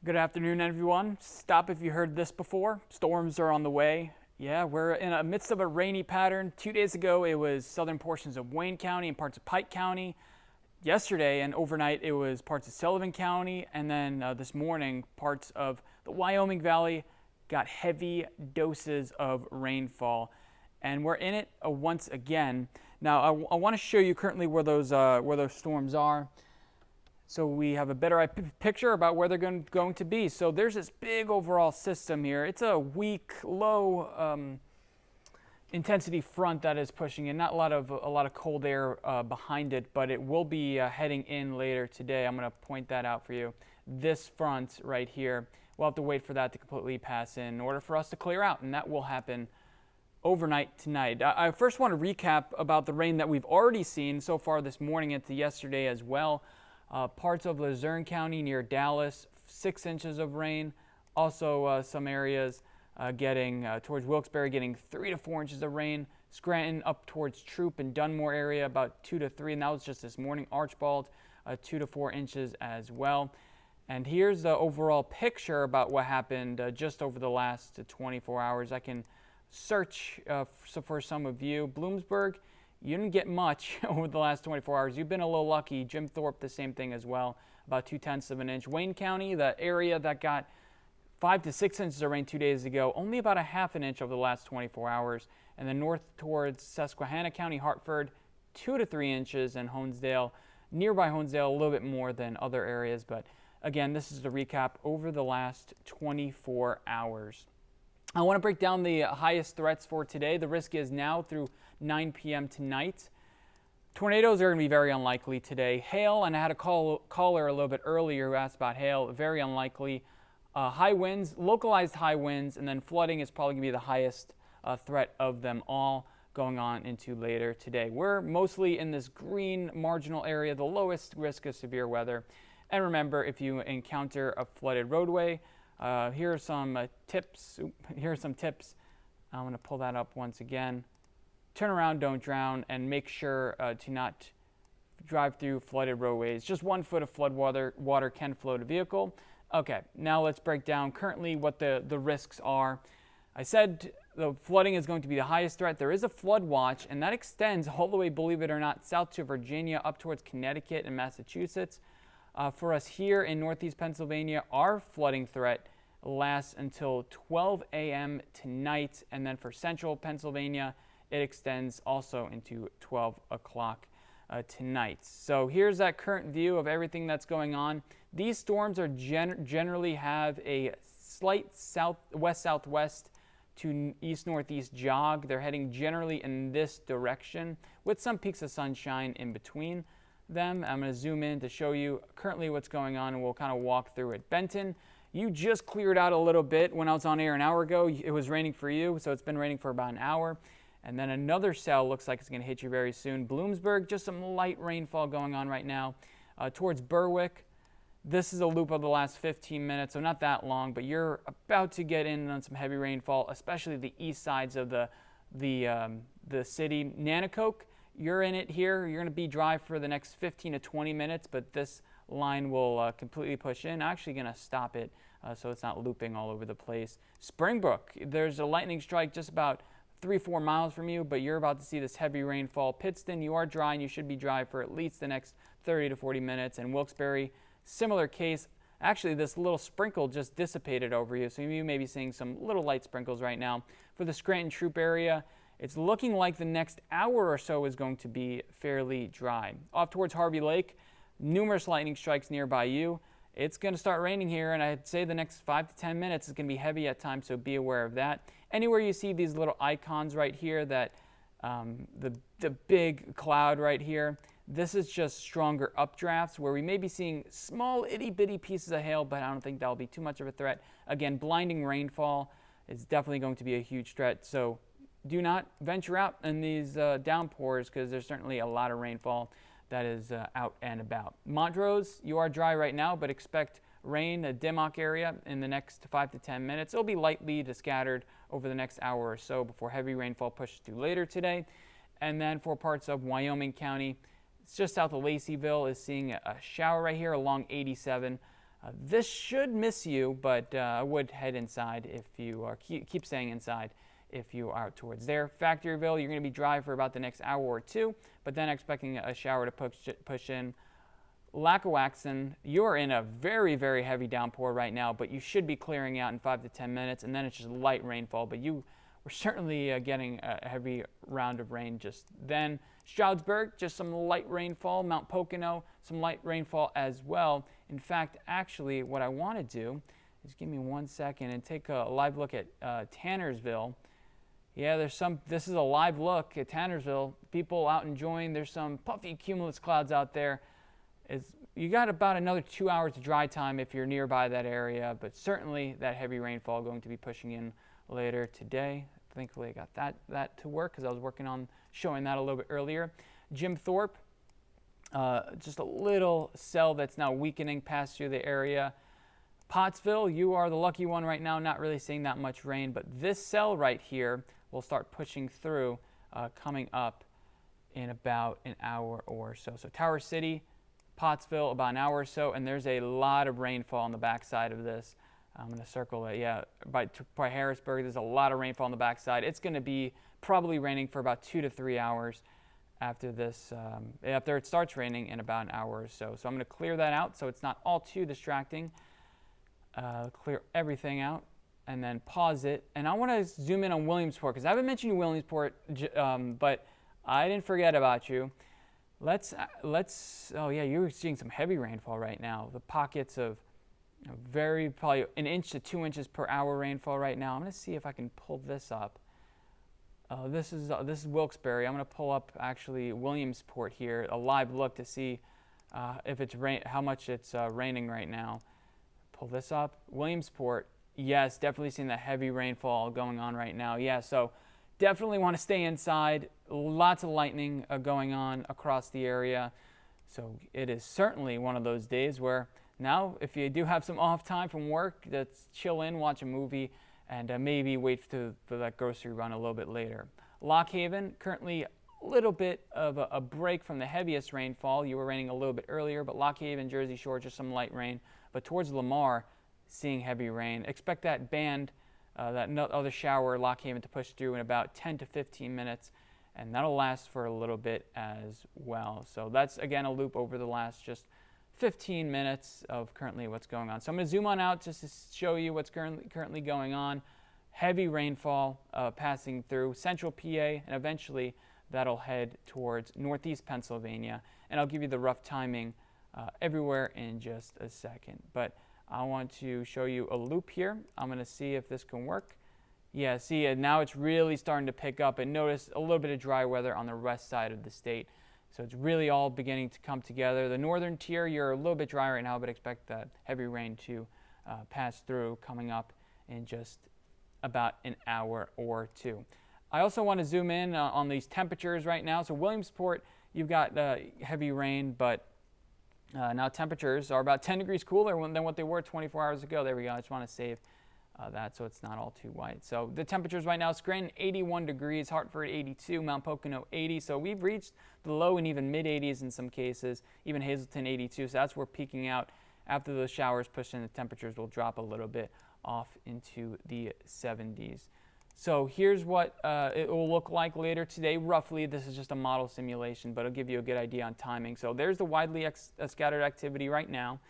Good afternoon, everyone. Stop if you heard this before. Storms are on the way. Yeah, we're in the midst of a rainy pattern. 2 days ago, it was southern portions of Wayne County and parts of Pike County. Yesterday and overnight, it was parts of Sullivan County. And then this morning, parts of the Wyoming Valley got heavy doses of rainfall. And we're in it once again. Now, I want to show you currently where those storms are, so we have a better picture about where they're going to be. So there's this big overall system here. It's a weak, low intensity front that is pushing in. Not a lot of cold air behind it, but it will be heading in later today. I'm going to point that out for you. This front right here, we'll have to wait for that to completely pass in order for us to clear out, and that will happen overnight tonight. I first want to recap about the rain that we've already seen so far this morning into yesterday as well. Parts of Luzerne County near Dallas, 6 inches of rain. Also, some areas getting towards Wilkes-Barre, getting 3 to 4 inches of rain. Scranton up towards Troop and Dunmore area, about 2 to 3, and that was just this morning. Archbald, 2 to 4 inches as well. And here's the overall picture about what happened just over the last 24 hours. I can search for some of you. Bloomsburg, you didn't get much over the last 24 hours. You've been a little lucky. Jim Thorpe, the same thing as well, about 0.2 of an inch. Wayne County, the area that got 5 to 6 inches of rain 2 days ago, only about 0.5 inch over the last 24 hours. And then north towards Susquehanna County, Hartford, 2 to 3 inches, and Honesdale, nearby Honesdale, a little bit more than other areas. But again, this is the recap over the last 24 hours. I want to break down the highest threats for today. The risk is now through 9 p.m. tonight. Tornadoes are going to be very unlikely today. Hail, and I had a caller a little bit earlier who asked about hail, very unlikely. High winds, localized high winds, and then flooding is probably going to be the highest threat of them all going on into later today. We're mostly in this green marginal area, the lowest risk of severe weather. And remember, if you encounter a flooded roadway, here are some tips. Here are some tips. I'm going to pull that up once again. Turn around, don't drown, and make sure to not drive through flooded roadways. Just 1 foot of flood water can float a vehicle. Okay, now let's break down currently what the risks are. I said the flooding is going to be the highest threat. There is a flood watch, and that extends all the way, believe it or not, south to Virginia, up towards Connecticut and Massachusetts. For us here in northeast Pennsylvania, our flooding threat lasts until 12 a.m. tonight, and then for central Pennsylvania, it extends also into 12 o'clock tonight. So here's that current view of everything that's going on. These storms are generally have a slight west-southwest to east-northeast jog. They're heading generally in this direction with some peaks of sunshine in between them. I'm going to zoom in to show you currently what's going on, and we'll kind of walk through it. Benton, you just cleared out a little bit when I was on air an hour ago. It was raining for you, so it's been raining for about an hour. And then another cell looks like it's going to hit you very soon. Bloomsburg, just some light rainfall going on right now. Towards Berwick, this is a loop of the last 15 minutes, so not that long, but you're about to get in on some heavy rainfall, especially the east sides of the city. Nanticoke, you're in it here. You're going to be dry for the next 15 to 20 minutes, but this line will completely push in. Actually going to stop it so it's not looping all over the place. Springbrook, there's a lightning strike just about 3-4 miles from you, but you're about to see this heavy rainfall. Pittston, you are dry, and you should be dry for at least the next 30 to 40 minutes. And Wilkes-Barre, similar case. Actually, this little sprinkle just dissipated over you, so you may be seeing some little light sprinkles right now. For the Scranton Troop area, it's looking like the next hour or so is going to be fairly dry. Off towards Harvey Lake, numerous lightning strikes nearby you. It's going to start raining here, and I'd say the next 5 to 10 minutes is going to be heavy at times, so be aware of that. Anywhere you see these little icons right here, that the big cloud right here, this is just stronger updrafts where we may be seeing small itty-bitty pieces of hail, but I don't think that'll be too much of a threat. Again, blinding rainfall is definitely going to be a huge threat, so do not venture out in these downpours because there's certainly a lot of rainfall that is out and about. Montrose, you are dry right now, but expect rain, the Dimmock area, in the next 5 to 10 minutes. It'll be lightly to scattered over the next hour or so before heavy rainfall pushes through later today. And then for parts of Wyoming County, it's just south of Laceyville, is seeing a shower right here along 87. This should miss you, but I would head inside if you are, keep staying inside if you are out towards there. Factoryville, you're going to be dry for about the next hour or two, but then expecting a shower to push in. Lackawaxen, you're in a very, very heavy downpour right now, but you should be clearing out in 5 to 10 minutes, and then it's just light rainfall. But you were certainly getting a heavy round of rain just then. Stroudsburg, just some light rainfall. Mount Pocono, some light rainfall as well. In fact, actually, what I want to do is give me 1 second and take a live look at Tannersville. Yeah, this is a live look at Tannersville. People out enjoying. There's some puffy cumulus clouds out there. You got about another 2 hours of dry time if you're nearby that area, but certainly that heavy rainfall going to be pushing in later today. Thankfully, I got that to work because I was working on showing that a little bit earlier. Jim Thorpe, just a little cell that's now weakening past through the area. Pottsville, you are the lucky one right now, not really seeing that much rain, but this cell right here will start pushing through coming up in about an hour or so. So Tower City, Pottsville, about an hour or so, and there's a lot of rainfall on the backside of this. I'm going to circle it. Yeah, by Harrisburg, there's a lot of rainfall on the backside. It's going to be probably raining for about 2 to 3 hours after this, after it starts raining in about an hour or so. So I'm going to clear that out so it's not all too distracting. Clear everything out and then pause it. And I want to zoom in on Williamsport because I haven't mentioned Williamsport, but I didn't forget about you. Oh yeah, you're seeing some heavy rainfall right now. The pockets of probably 1 inch to 2 inches per hour rainfall right now. I'm going to see if I can pull this up. This is Wilkes-Barre. I'm going to pull up actually Williamsport here, a live look to see if it's how much it's raining right now. Pull this up. Williamsport, yes, definitely seeing the heavy rainfall going on right now. Yeah, so definitely want to stay inside. Lots of lightning going on across the area. So it is certainly one of those days where now if you do have some off time from work, let's chill in, watch a movie, and maybe wait for that grocery run a little bit later. Lock Haven, currently a little bit of a break from the heaviest rainfall. You were raining a little bit earlier, but Lock Haven, Jersey Shore, just some light rain. But towards Lamar, seeing heavy rain. Expect that band, that other shower, Lock Haven, to push through in about 10 to 15 minutes, and that'll last for a little bit as well. So that's, again, a loop over the last just 15 minutes of currently what's going on. So I'm going to zoom on out just to show you what's currently going on. Heavy rainfall passing through central PA, and eventually that'll head towards northeast Pennsylvania. And I'll give you the rough timing everywhere in just a second. But I want to show you a loop here. I'm going to see if this can work. Yeah, see, now it's really starting to pick up, and notice a little bit of dry weather on the west side of the state. So it's really all beginning to come together. The northern tier, you're a little bit dry right now, but expect that heavy rain to pass through coming up in just about an hour or two. I also want to zoom in on these temperatures right now. So Williamsport, you've got heavy rain, but now temperatures are about 10 degrees cooler than what they were 24 hours ago. There we go. I just want to save that so it's not all too white. So the temperatures right now, Scranton 81 degrees, Hartford 82, Mount Pocono 80. So we've reached the low and even mid 80s in some cases, even Hazleton 82. So that's where peaking out. After those showers push in, the temperatures will drop a little bit off into the 70s. So here's what it will look like later today. Roughly, this is just a model simulation, but it'll give you a good idea on timing. So there's the widely scattered activity right now.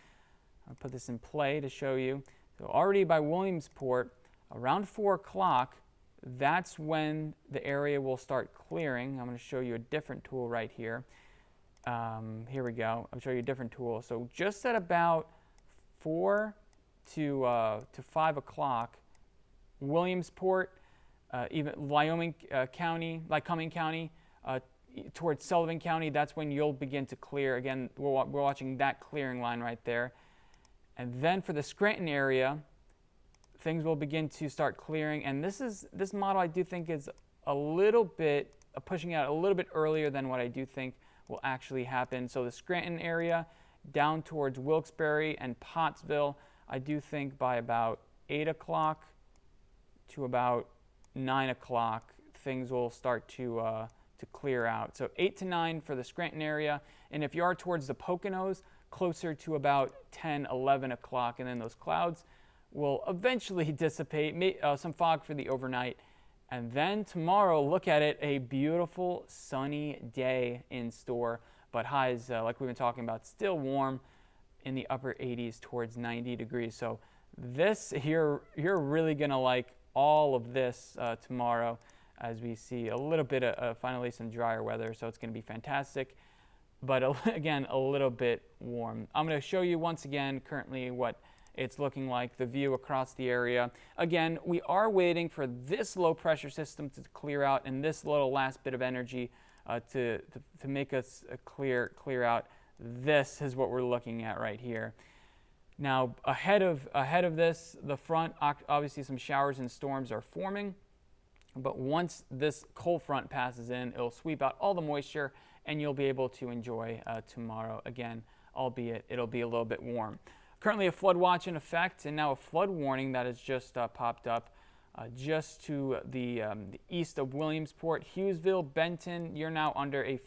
I'll put this in play to show you. So already by Williamsport, around 4 o'clock, that's when the area will start clearing. I'm going to show you a different tool right here. Here we go. I'll show you a different tool. So just at about 4 to 5 o'clock, Williamsport, even Lycoming County, towards Sullivan County, that's when you'll begin to clear. Again, we're watching that clearing line right there. And then for the Scranton area, things will begin to start clearing. And this model I do think is a little bit pushing out a little bit earlier than what I do think will actually happen. So the Scranton area down towards Wilkes-Barre and Pottsville, I do think by about 8 o'clock to about 9 o'clock, things will start to clear out. So 8 to 9 for the Scranton area. And if you are towards the Poconos, closer to about 10, 11 o'clock, and then those clouds will eventually dissipate, some fog for the overnight. And then tomorrow, look at it, a beautiful sunny day in store, but highs, like we've been talking about, still warm in the upper 80s towards 90 degrees. So this here, you're really going to like all of this tomorrow, as we see a little bit of finally some drier weather. So it's going to be fantastic, but again, a little bit warm. I'm going to show you once again currently what it's looking like, the view across the area. Again, we are waiting for this low pressure system to clear out and this little last bit of energy to make us clear out. This is what we're looking at right here. Now, ahead of this, the front, obviously some showers and storms are forming, but once this cold front passes in, it'll sweep out all the moisture and you'll be able to enjoy tomorrow again, albeit it'll be a little bit warm. Currently a flood watch in effect, and now a flood warning that has just popped up just to the east of Williamsport. Hughesville, Benton, you're now under a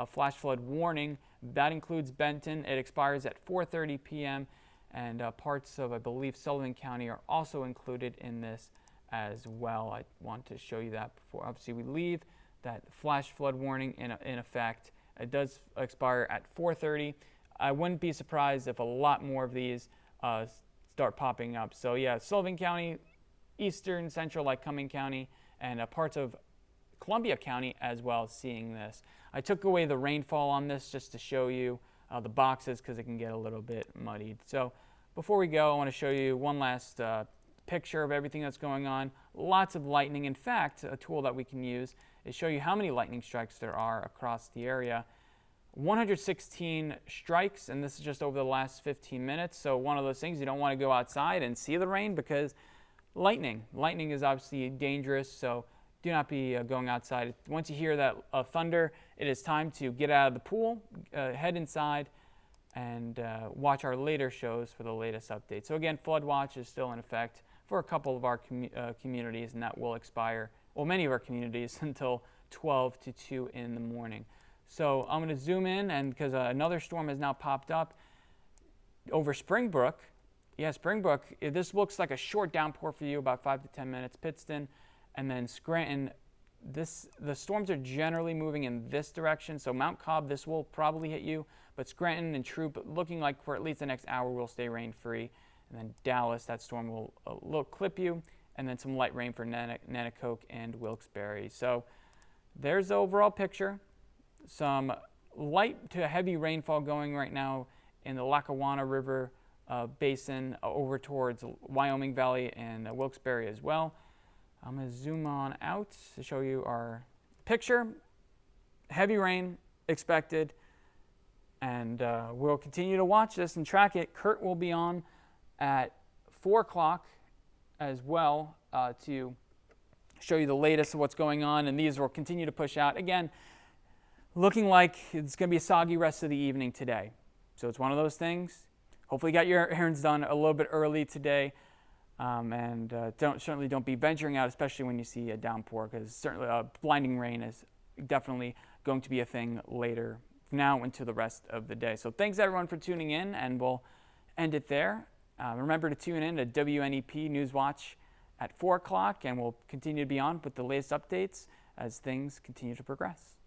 flash flood warning. That includes Benton. It expires at 4:30 p.m. and parts of, I believe, Sullivan County are also included in this as well. I want to show you that before obviously we leave. That flash flood warning in effect. It does expire at 4:30. I wouldn't be surprised if a lot more of these start popping up. So yeah, Sullivan County, eastern, central, like Cumming County, and parts of Columbia County as well seeing this. I took away the rainfall on this just to show you the boxes because it can get a little bit muddied. So before we go, I want to show you one last picture of everything that's going on. Lots of lightning. In fact, a tool that we can use is show you how many lightning strikes there are across the area. 116 strikes, and this is just over the last 15 minutes. So one of those things, you don't want to go outside and see the rain because lightning is obviously dangerous. So do not be going outside. Once you hear that thunder, it is time to get out of the pool, head inside, and watch our later shows for the latest updates. So again, flood watch is still in effect for a couple of our communities, and that will expire, well, many of our communities, until 12 to 2 in the morning. So I'm going to zoom in, and because another storm has now popped up over Springbrook. Yeah, Springbrook, this looks like a short downpour for you, about 5 to 10 minutes. Pittston, and then Scranton. The storms are generally moving in this direction, so Mount Cobb, this will probably hit you, but Scranton and Troop, looking like for at least the next hour, will stay rain-free. And then Dallas, that storm will clip you, and then some light rain for Nanticoke and Wilkes-Barre. So there's the overall picture. Some light to heavy rainfall going right now in the Lackawanna River basin over towards Wyoming Valley and Wilkes-Barre as well. I'm going to zoom on out to show you our picture. Heavy rain expected, and we'll continue to watch this and track it. Kurt will be on at 4 o'clock as well to show you the latest of what's going on, and these will continue to push out. Again, looking like it's going to be a soggy rest of the evening today. So it's one of those things. Hopefully you got your errands done a little bit early today. And certainly don't be venturing out, especially when you see a downpour, because certainly blinding rain is definitely going to be a thing later now into the rest of the day. So thanks everyone for tuning in, and we'll end it there. Remember to tune in to WNEP News Watch at 4 o'clock, and we'll continue to be on with the latest updates as things continue to progress.